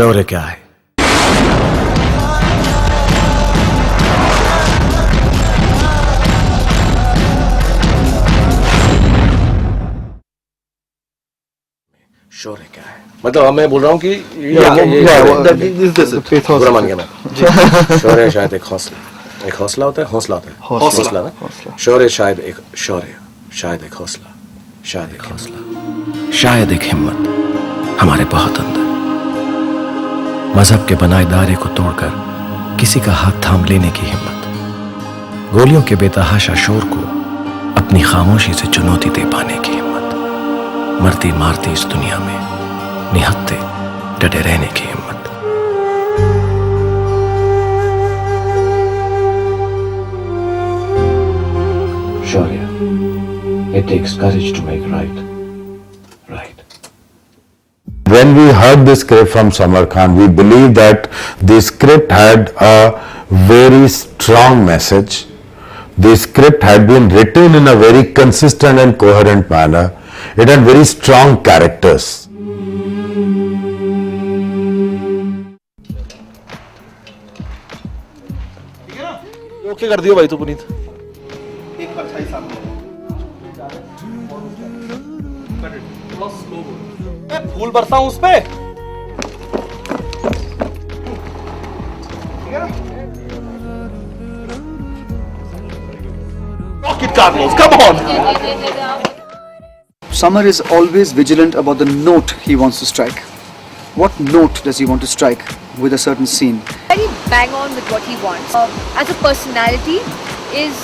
शौर्य क्या है? शौर्य क्या है? मतलब मैं बोल रहा हूँ कि बुरा मान गया मैं। शौर्य शायद एक हौसला होता है, हौसला ना। शौर्य शायद एक हौसला, शायद एक हिम्मत हमारे बहुत अंदर। मजहब के बनाए दायरे को तोड़कर किसी का हाथ थाम लेने की हिम्मत, गोलियों के बेतहाशा शोर को अपनी खामोशी से चुनौती दे पाने की हिम्मत, मरती मारती इस दुनिया में निहत्ते डटे रहने की हिम्मत। शौर्य, it takes courage to make right. When we heard the script from Samar Khan, we believed that the script had a very strong message. The script had been written in a very consistent and coherent manner. It had very strong characters. Okay कर दियो भाई तू पुनीत। एक परछाई सामने फूल बरसा हूं उस पे। Rocket Carlos, come on! Samar is always vigilant about the note he wants to strike. What note does he want to strike with a certain scene? Very bang on with what he wants. As a personality, is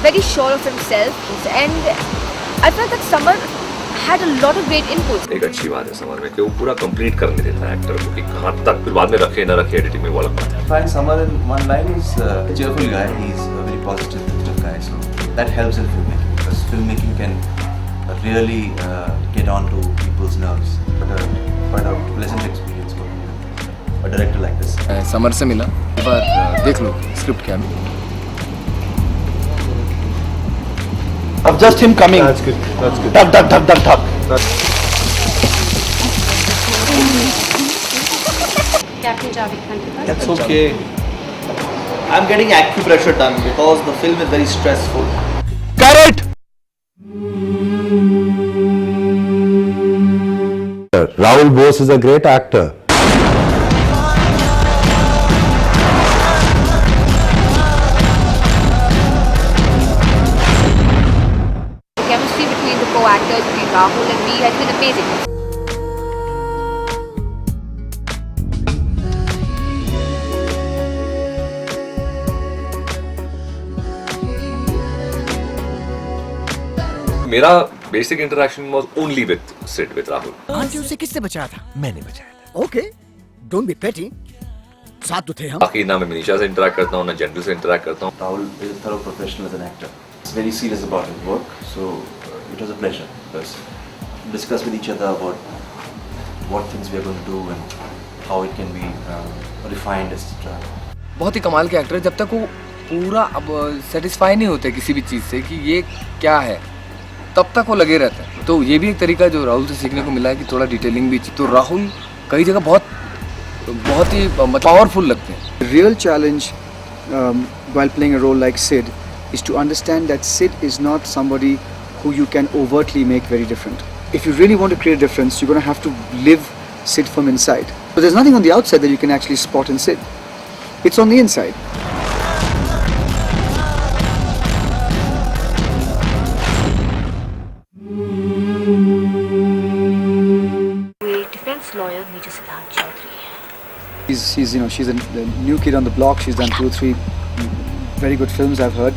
very sure of himself, and I felt that Samar had a lot of great inputs. एक अच्छी बात है summer में कि वो पूरा complete करने देता है एक्टर को कि कहाँ तक, फिर बाद में रखे ना रखे एडिटिंग में वो अलग बात है। Find Samar in one line is a cheerful guy. He's a very positive guy, so that helps in filmmaking because filmmaking can really get on to people's nerves. Quite a pleasant experience for a director like this. Summer से मिला, एक बार देख लो script क्या है। Of just him coming. That's good. Duck. Captain Javed Khan ke paas. That's okay. I'm getting acupressure done because the film is very stressful. Correct. Rahul Bose is a great actor. The chemistry between the co-actors, between Rahul and me, has been amazing. मेरा basic interaction was only with Sid with Rahul. Aunty उसे किससे बचाया था? मैंने बचाया था। Okay, don't be पेटी। साथ तो थे हम। बाकी ना मैं मनीषा से इंटरेक्ट करता हूँ ना जनरल से इंटरेक्ट करता हूँ। Rahul is a thorough professional as an actor. He's very serious about his work, so it was a pleasure because discuss with each other about what things we are going to do and how it can be refined, etc. बहुत ही कमाल के actor है, जब तक वो पूरा अब satisfy नहीं होते किसी भी चीज़ से कि ये क्या है, तब तक वो लगे रहते हैं। तो ये भी एक तरीका है जो राहुल से सीखने को मिला है कि थोड़ा डिटेलिंग भी। तो राहुल कई जगह बहुत ही पावरफुल लगते हैं। The real challenge while playing a role like Sid is to understand that Sid is not somebody who you can overtly make very different. If you really want to create a difference, you're going to have to live Sid from inside. But there's nothing on the outside that you can actually spot in Sid. It's on the inside. Defense lawyer Major Siddharth Chaudhary. She's a new kid on the block. She's done 2 or 3 very good films, I've heard.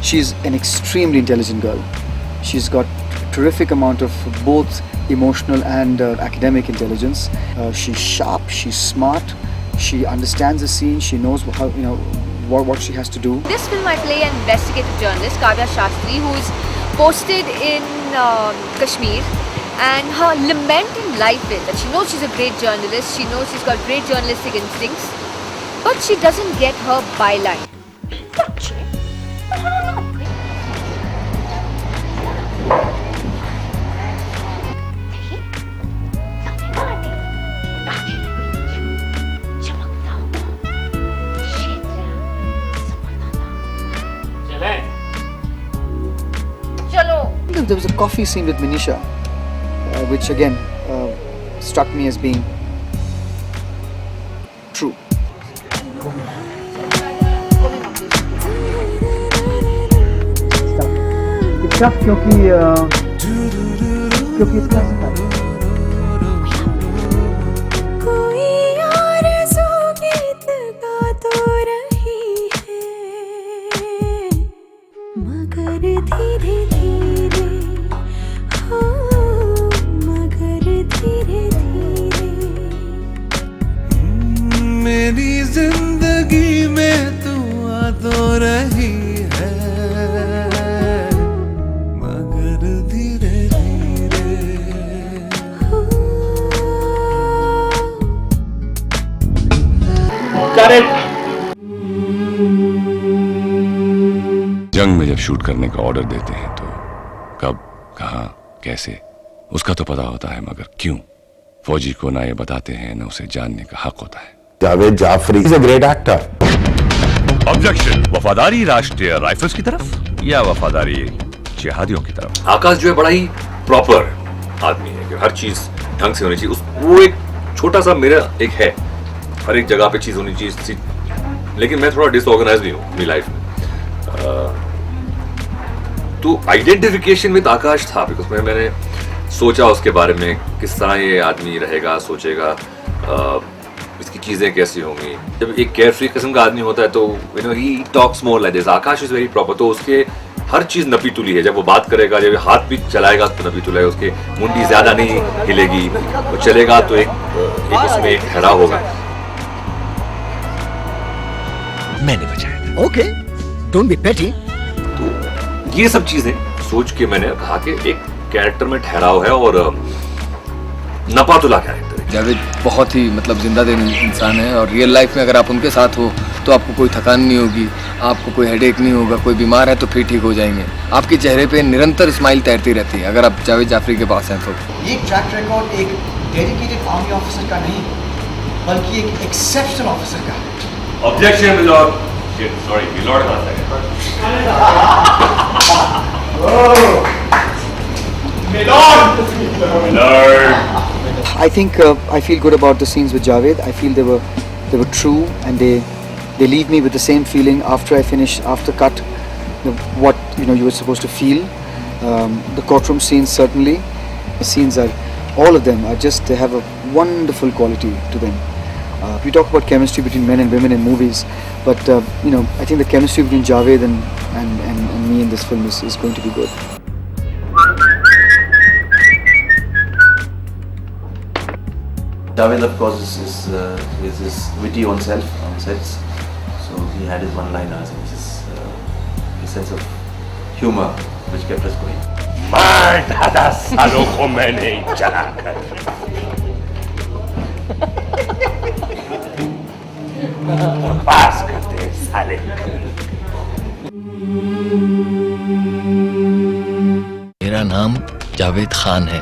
She's an extremely intelligent girl. She's got terrific amount of both emotional and academic intelligence. She's sharp. She's smart. She understands the scene. She knows how what she has to do. In this film, I play an investigative journalist, Kavya Shastri, who is posted in Kashmir. And her lament in life is that she knows she's a great journalist, she knows she's got great journalistic instincts, but she doesn't get her byline. there was a coffee scene with Manisha, which again struck me as being true. It's tough क्योंकि it's classified. मेरी जिंदगी में तू आ तो रही है मगर धीरे धीरे। जंग में जब शूट करने का ऑर्डर देते हैं तो कब, कहाँ, कैसे, उसका तो पता होता है, मगर क्यों फौजी को ना ये बताते हैं ना उसे जानने का हक होता है। Javed Jaffrey is a great actor. Objection, वफादारी राष्ट्रीय राइफल्स की तरफ या वफादारी जिहादियों की तरफ? आकाश जो है बड़ा ही प्रॉपर आदमी है कि हर चीज ढंग से होनी चाहिए। वो एक छोटा सा मेरा एक है, हर एक जगह पे चीज होनी चाहिए, लेकिन मैं थोड़ा डिसऑर्गेनाइज भी हूँ अपनी लाइफ में। तो आइडेंटिफिकेशन विद आकाश था, बिकॉज मैंने सोचा उसके बारे में किस तरह ये आदमी रहेगा, सोचेगा, इसकी चीजें कैसी होंगी। जब एक केयर फ्री किस्म का आदमी होता है तो you know he talks more like this. Akash is very proper, तो उसके हर चीज नपी तुली है। जब वो बात करेगा, जब हाथ भी चलाएगा तो नपी तुला है, उसके मुंडी ज्यादा नहीं हिलेगी, वो चलेगा तो एक उसमें एक ठहराव होगा। मैंने बचाया। ओके, डोंट बी पेटी। तो ये सब चीजें सोच के मैंने कहा कि एक कैरेक्टर में ठहराव है और नपातुला कैरेक्टर है। जावेद बहुत ही मतलब जिंदा दिल इंसान है, और रियल लाइफ में अगर आप उनके साथ हो तो आपको कोई थकान नहीं होगी, आपको कोई हेडेक नहीं होगा, कोई बीमार है तो फिर ठीक हो जाएंगे। आपके चेहरे पे निरंतर स्माइल तैरती रहती है अगर आप जावेद जाफरी के पास हैं तो। ये ट्रैक रिकॉर्ड एक डेडिकेटेड आर्मी ऑफिसर का नहीं, बल्कि एक एक्सेप्शनल ऑफिसर का है। ऑब्जेक्शन मिलॉर्ड, सॉरी मिलॉर्ड कहां से I think I feel good about the scenes with Javed. I feel they were true, and they leave me with the same feeling after I finish, after cut, what you were supposed to feel. The courtroom scenes, certainly, the scenes are, all of them are just, they have a wonderful quality to them. We talk about chemistry between men and women in movies, but I think the chemistry between Javed and me in this film is going to be good. Javed, of course, is witty on sets, so he had his one-liners and his sense of humor, which kept us going. मार दादा सालों को मैंने जलाकर पास करते साले। मेरा नाम जावेद खान है,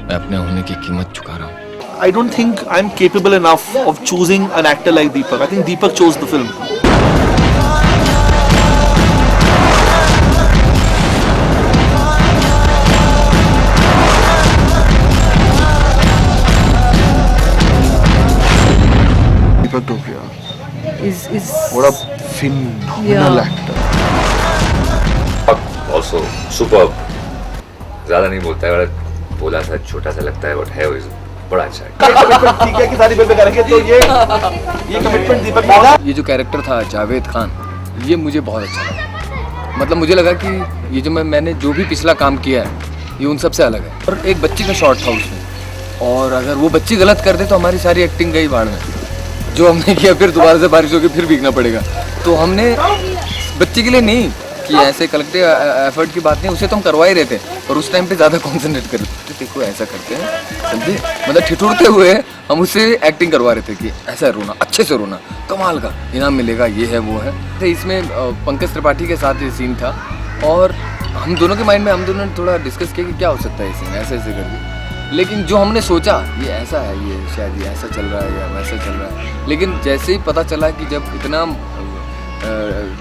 मैं अपने होने की कीमत चुका रहा हूँ। I don't think I'm capable enough of choosing an actor like Deepak. I think Deepak chose the film. Deepak Dopia is what a phenomenal actor. Also superb. ज़्यादा नहीं बोलता है, बड़ा बोला सा छोटा सा लगता है, बट है वो बड़ा अच्छा है। ठीक है कि सारी फिल्में करेंगे, तो ये कमिटमेंट दीपक का। ये जो कैरेक्टर था जावेद खान, ये मुझे बहुत अच्छा लगा। मतलब मुझे लगा कि ये जो मैंने जो भी पिछला काम किया है ये उन सबसे अलग है। और एक बच्ची का शॉट था उसमें, और अगर वो बच्ची गलत कर दे तो हमारी सारी एक्टिंग गई भाड़ में। जो हमने किया फिर दोबारा से बारिश होकर फिर भीगना पड़ेगा। तो हमने बच्ची के लिए नहीं कि ऐसे कलेक्टिव एफर्ट की बात नहीं, उसे तो हम करवा ही रहे थे, और उस टाइम पे ज़्यादा कॉन्सेंट्रेट कर रहे थे। देखो ऐसा करते हैं, समझे, मतलब ठिठुरते हुए हम उससे एक्टिंग करवा रहे थे कि ऐसा रोना, अच्छे से रोना, कमाल का इनाम मिलेगा, ये है वो है। तो इसमें पंकज त्रिपाठी के साथ ये सीन था, और हम दोनों के माइंड में हम दोनों ने थोड़ा डिस्कस किया कि क्या हो सकता है ये सीन, ऐसे ऐसे करके। लेकिन जो हमने सोचा ये ऐसा है, ये शायद ये ऐसा चल रहा है या वैसा चल रहा है, लेकिन जैसे ही पता चला कि जब इतना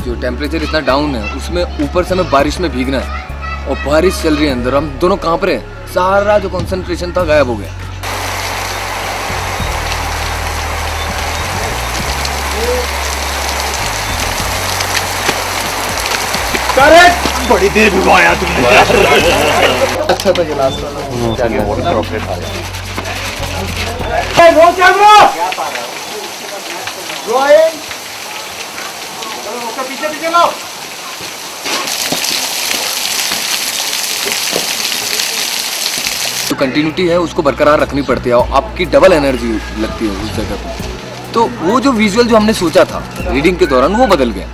जो टेम्परेचर इतना डाउन है उसमें ऊपर से हमें बारिश में भीगना है, और बारिश चल रही है अंदर, हम दोनों कांप रहे हैं, सारा जो कंसंट्रेशन था गायब हो गया। करेक्ट, बड़ी देर भिगोया तुमने। अच्छा था ये लास्ट वाला। पीछे पीछे लाओ। जो कंटिन्यूटी है उसको बरकरार रखनी पड़ती है और आपकी डबल एनर्जी लगती है उस जगह पर। तो वो जो विजुअल जो हमने सोचा था रीडिंग के दौरान वो बदल गया।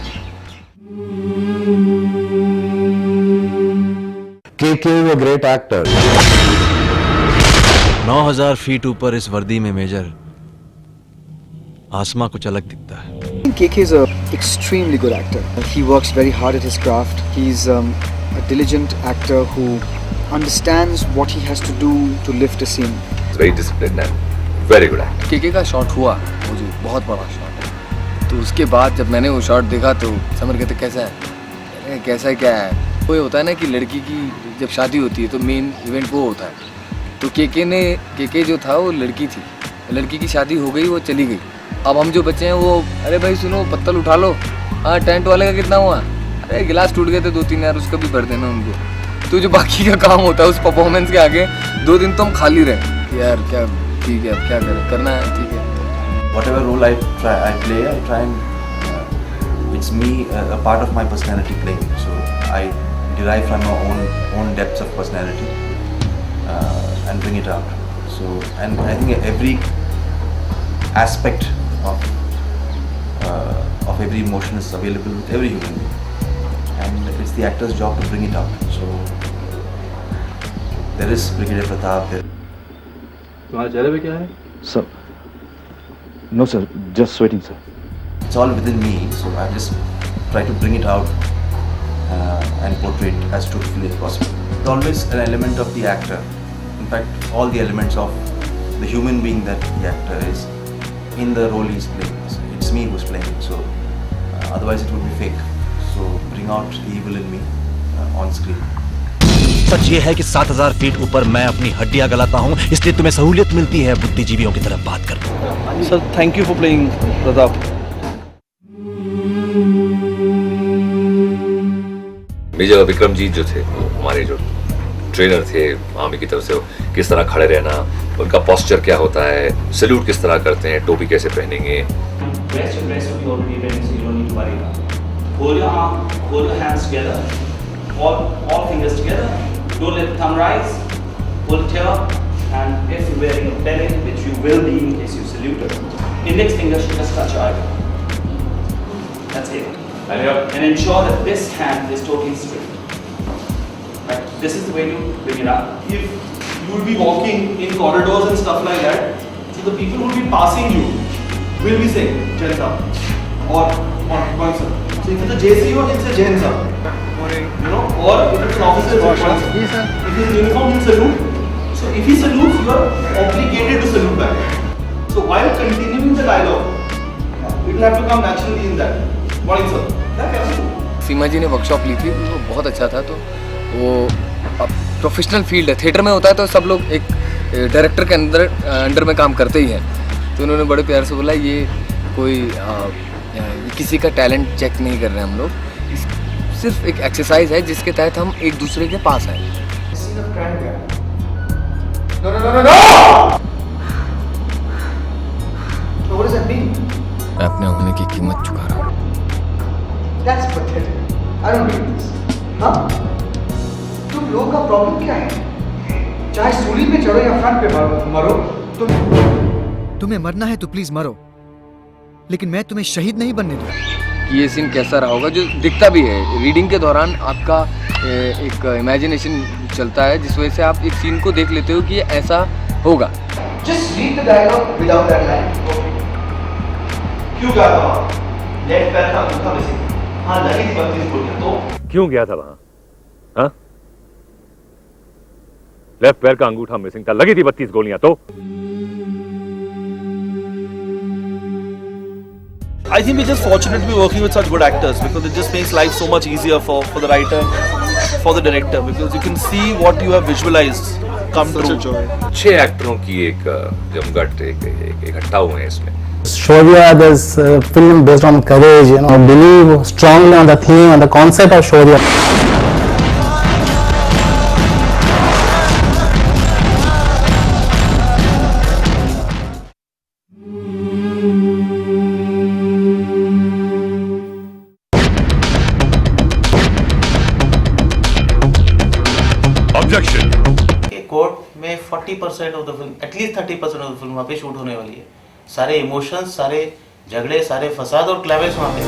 KK is a great actor. 9000 feet ऊपर इस वर्दी में मेजर आसमां कुछ अलग दिखता है। KK is an extremely good actor. He works very hard at his craft. He's a diligent actor who understands what he has to do to lift a scene. He's very disciplined and very good actor. KK का shot हुआ मुझे बहुत बड़ा shot है, तो उसके बाद जब मैंने वो शॉट देखा तो समर कहते कैसा है, अरे कैसा क्या है। वो होता है ना कि लड़की की जब शादी होती है तो मेन इवेंट वो होता है, तो KK जो था वो लड़की थी, लड़की की शादी हो गई, वो चली गई। अब हम जो बच्चे हैं वो अरे भाई सुनो पत्तल उठा लो, हाँ टेंट वाले का कितना हुआ, अरे गिलास टूट गए थे 2-3 यार उसका भी भर देना उनको। तो जो बाकी का काम होता है उस परफॉर्मेंस के आगे 2 दिन तो हम खाली रहे कि यार क्या ठीक है अब क्या करें, करना है ठीक है। Whatever role I play, I try and it's me, a part of my personality playing. So I derive from my own depths of personality and bring it out. So and I think every aspect of every emotion is available with every human being, and it's the actor's job to bring it out. So there is Brigadier Pratap there. तुम्हारे चेहरे पे क्या है? Sir, no sir, just sweating sir. It's all within me, so I just try to bring it out and portray it as truthfully as possible. It's always an element of the actor. In fact, all the elements of the human being that the actor is in the role he's playing. So it's me who's playing it, so otherwise it would be fake. So bring out the evil in me on screen. सच ये है कि 7000 feet ऊपर मैं अपनी हड्डियां गलाता हूं, इसलिए तुम्हें सहूलियत मिलती है बुद्धिजीवियों की तरफ बात करने। Sir thank you for playing Pratap. Major Vikramjeet जो थे हमारे जो ट्रेनर थे आर्मी की तरफ से, किस तरह खड़े रहना, उनका पोस्चर क्या होता है, सैल्यूट किस तरह करते हैं, टोपी कैसे पहनेंगे। All fingers together. Don't let the thumb rise. Pull it here, and if you're wearing a belly, which you will be in case you salute, index finger should just touch your eyebrow. That's it. And ensure that this hand is totally straight. Right? This is the way to bring it up. If you will be walking in corridors and stuff like that, so the people who will be passing you will be saying Jain or Sir. So if it's a JCO, it's a Jain Sir. You know, or if it's an officer, if he's in uniform, he'll salute. So if he salutes, you are obligated to salute back. So while continuing the dialogue, it will have to come naturally in that. Morning sir. सीमा जी ने workshop ली थी, वो बहुत अच्छा था। तो वो professional field है, theatre में होता है तो सब लोग एक डायरेक्टर के अंडर में काम करते ही हैं। तो उन्होंने बड़े प्यार से बोला ये कोई किसी का टैलेंट चेक नहीं कर रहे हम लोग, सिर्फ एक एक्सरसाइज है जिसके तहत हम एक दूसरे के पास आए। मैं अपने होने की कीमत चुका रहा हूँ। That's pathetic. I don't get this. हाँ? तुम लोगों का प्रॉब्लम क्या है? चाहे सूली पे चढ़ो या फ्रंट पे मरो, तुम्हें मरना है तो प्लीज मरो, लेकिन मैं तुम्हें शहीद नहीं बनने दूंगा। ये सीन कैसा रहा होगा, जो दिखता भी है रीडिंग के दौरान आपका एक इमेजिनेशन चलता है जिस वजह से आप एक सीन को देख लेते हो कि ये ऐसा होगा। Just read the dialogue without that line. क्यों गया था वहाँ? लेफ्ट पैर का अंगूठा मिसिंग। हाँ लगी थी 32 गोलियां तो। क्यों गया था वहां? हाँ? लेफ्ट पैर का अंगूठा मिसिंग था, लगी थी 32 गोलियां तो। I think we're just fortunate to be working with such good actors because it just makes life so much easier for the writer, for the director, because you can see what you have visualized come true. 6 एक्टरों की एक जमघट इकट्ठा हुए हैं इसमें. Shaurya, this film based on courage, you know, believe strongly on the theme and the concept of Shaurya. Objection. Court में 40% of the film, at least 30% of the film वहाँ पे शूट होने वाली है. सारे इमोशंस, सारे झगड़े, सारे फसाद और क्लैवेज वहाँ पे.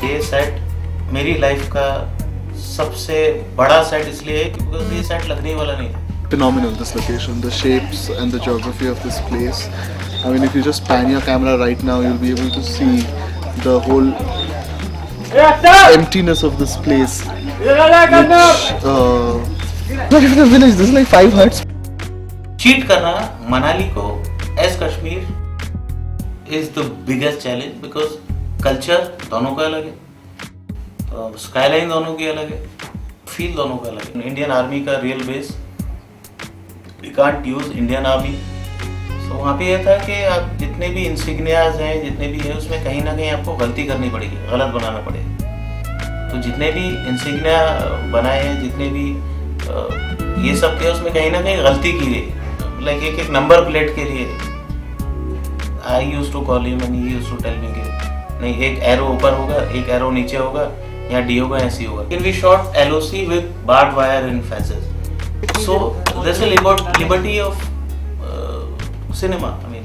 ये सेट मेरी लाइफ का सबसे बड़ा सेट इसलिए है क्योंकि ये सेट लगने वाला नहीं है. Phenomenal, this location, the shapes and the geography of this place. I mean, if you just pan your camera right now, you'll be able to see the whole emptiness of this place. Not even a village, this is like 5 huts. Cheat करना मनाली को as Kashmir is the biggest challenge because culture दोनों का अलग है, skyline दोनों की अलग है, फील दोनों का अलग है. इंडियन आर्मी का real base, we can't use Indian army. So वहाँ पे ये था कि आप जितने भी इंसिग्नियाज हैं, जितने भी है, उसमें कहीं ना कहीं आपको गलती करनी पड़ेगी, गलत बनाना पड़ेगा. तो जितने भी इंसिग्निया बनाए हैं, जितने भी ये सब थे, उसमें कहीं ना कहीं गलती की गई. लाइक एक नंबर प्लेट के लिए I used to call him and he used to tell me कि नहीं, एक एरो ऊपर होगा, एक एरो नीचे होगा, या डी होगा, ऐसी होगा. Can we shot LOC with barbed wire and fences. So there's a liberty of cinema. I mean.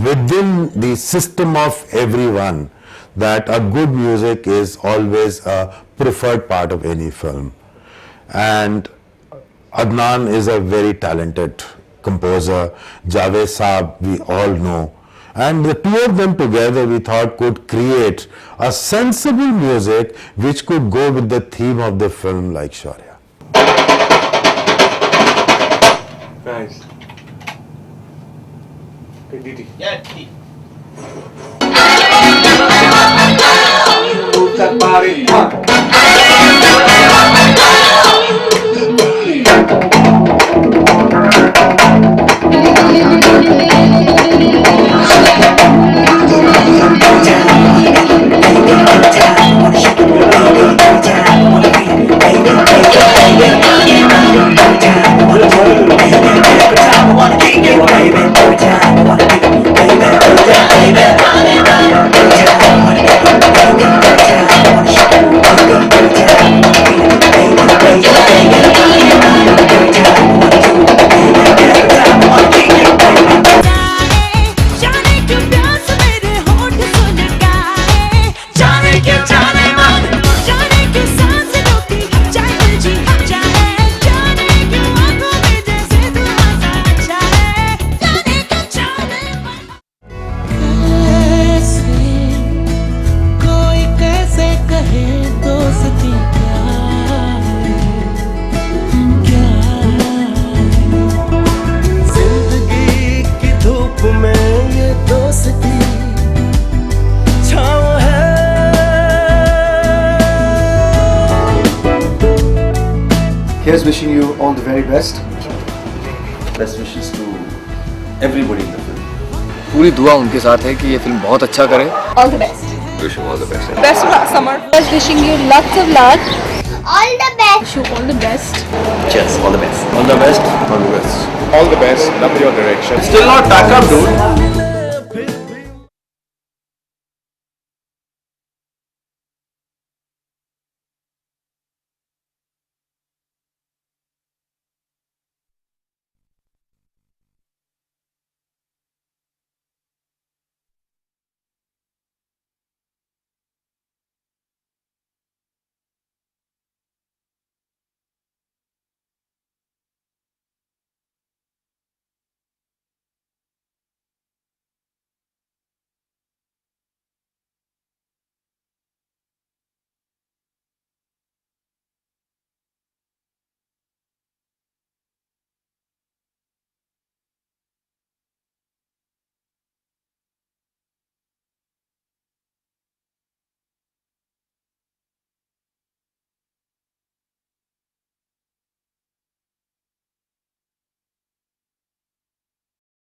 Within the system of everyone, that a good music is always a preferred part of any film. And Adnan is a very talented composer. Javed Saab, we all know. And the two of them together, we thought, could create a sensible music which could go with the theme of the film like Shaurya. Nice. Didi. Yeah, Didi. That party. Here's wishing you all the very best. Best wishes to everybody in the film. पूरी दुआ उनके साथ है कि ये film बहुत अच्छा करे. All the best. Wish you all the best. Best of luck, Summer. Just wishing you lots of luck. All the best. Show all the best. Cheers, all the best. All the best. All the best. All the best. Love your direction. Still not pack up, dude.